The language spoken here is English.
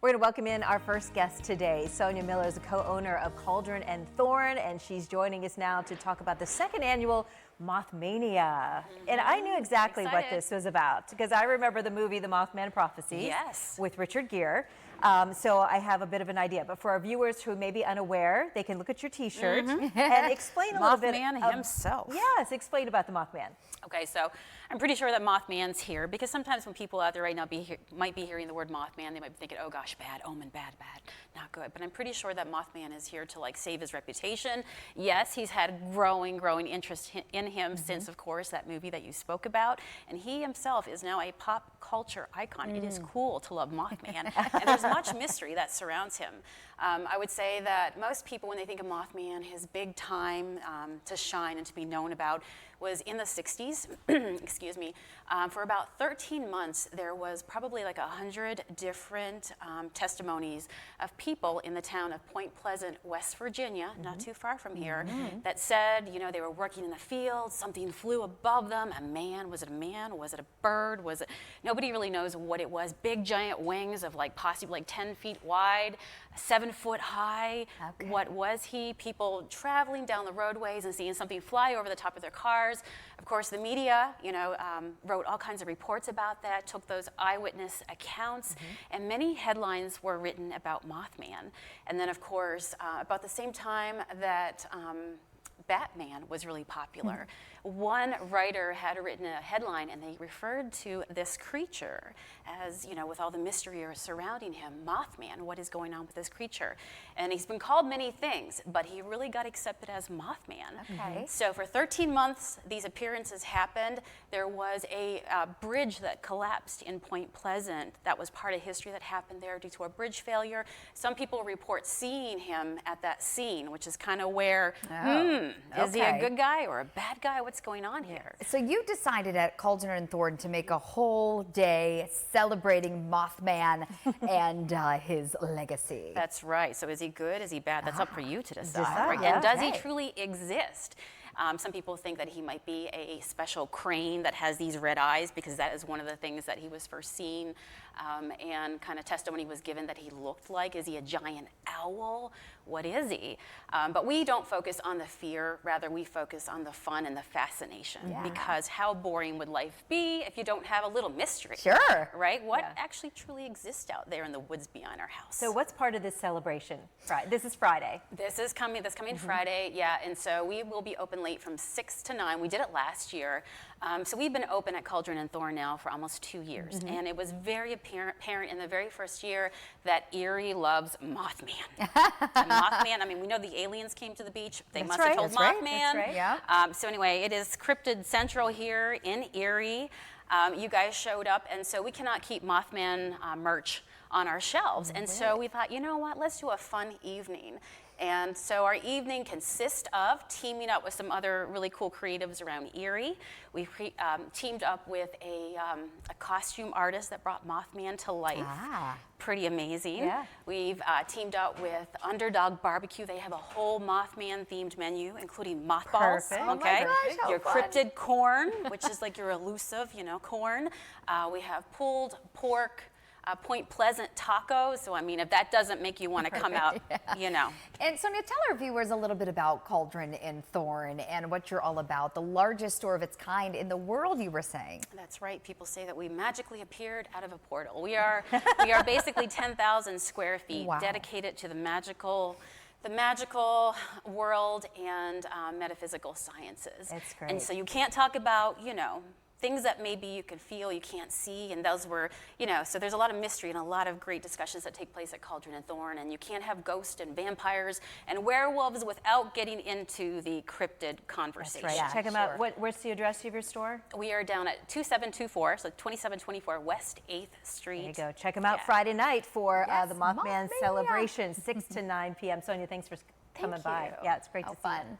We're going to welcome in our first guest today. Sonia Miller is a co-owner of Cauldron and Thorne, and she's joining us now to talk about the second annual Mothmania. And I knew exactly what this was about because I remember the movie The Mothman Prophecy with Richard Gere. So I have a bit of an idea. But for our viewers who may be unaware, they can look at your T-shirt and explain a little bit. Mothman himself. Yes, explain about the Mothman. Okay, so I'm pretty sure that Mothman's here because sometimes when people out there right now might be hearing the word Mothman, they might be thinking, oh gosh, bad omen, bad, not good. But I'm pretty sure that Mothman is here to save his reputation. Yes, he's had growing interest in him since, of course, that movie that you spoke about. And he himself is now a pop culture icon. It is cool to love Mothman. And there's much mystery that surrounds him. I would say that most people, when they think of Mothman, his big time to shine and to be known about was in the 60s, excuse me. For about 13 months, there was probably 100 different testimonies of people in the town of Point Pleasant, West Virginia, not too far from here, that said, they were working in the field, something flew above them, a man, was it a man, was it a bird, was it, nobody really knows what it was, big giant wings of possibly 10 feet wide, 7 foot high. What was he? People traveling down the roadways and seeing something fly over the top of their cars. Of course, the media, wrote all kinds of reports about that, took those eyewitness accounts, and many headlines were written about Mothman. And then, of course, about the same time that Batman was really popular. One writer had written a headline and they referred to this creature as, with all the mystery surrounding him, Mothman, what is going on with this creature? And he's been called many things, but he really got accepted as Mothman. So for 13 months, these appearances happened. There was a bridge that collapsed in Point Pleasant. That was part of history that happened there due to a bridge failure. Some people report seeing him at that scene, which is kind of where, is he a good guy or a bad guy? What's going on here? So you decided at Cauldron and Thorne to make a whole day celebrating Mothman and his legacy. That's right. So is he good? Is he bad? That's up for you to decide. Right? And does he truly exist? Some people think that he might be a special crane that has these red eyes because that is one of the things that he was first seen, and kind of testimony was given that he looked like. Is he a giant owl? What is he? But we don't focus on the fear, rather we focus on the fun and the fascination, because how boring would life be if you don't have a little mystery? Sure. Right? What actually truly exists out there in the woods behind our house? So what's part of this celebration? This is Friday. This coming Friday, and so we will be open late from 6 to 9. We did it last year. So we've been open at Cauldron and Thorne now for almost 2 years. And it was very apparent in the very first year that Erie loves Mothman. And Mothman, I mean, we know the aliens came to the beach. They must have told Mothman. So anyway, it is Cryptid Central here in Erie. You guys showed up, and so we cannot keep Mothman merch on our shelves. And so we thought, you know what, let's do a fun evening. And so our evening consists of teaming up with some other really cool creatives around Erie. We teamed up with a costume artist that brought Mothman to life. Pretty amazing. We've teamed up with Underdog Barbecue. They have a whole Mothman-themed menu, including mothballs. Perfect. Okay, Oh my gosh, your cryptid corn, which is like your elusive, corn. We have pulled pork. Point Pleasant tacos. So, I mean, if that doesn't make you want to come out, And Sonia, tell our viewers a little bit about Cauldron and Thorne and what you're all about. The largest store of its kind in the world, you were saying. That's right. People say that we magically appeared out of a portal. We are basically 10,000 square feet dedicated to the magical world and metaphysical sciences. That's great. And so you can't talk about, things that maybe you can feel, you can't see, and those were, so there's a lot of mystery and a lot of great discussions that take place at Cauldron and Thorne, and you can't have ghosts and vampires and werewolves without getting into the cryptid conversation. That's right. Check them out. What's the address of your store? We are down at 2724, so 2724 West 8th Street. There you go. Check them out Friday night for the Mothman celebration, 6 to 9 p.m. Sonia, thanks for coming by. Yeah, it's great to see you.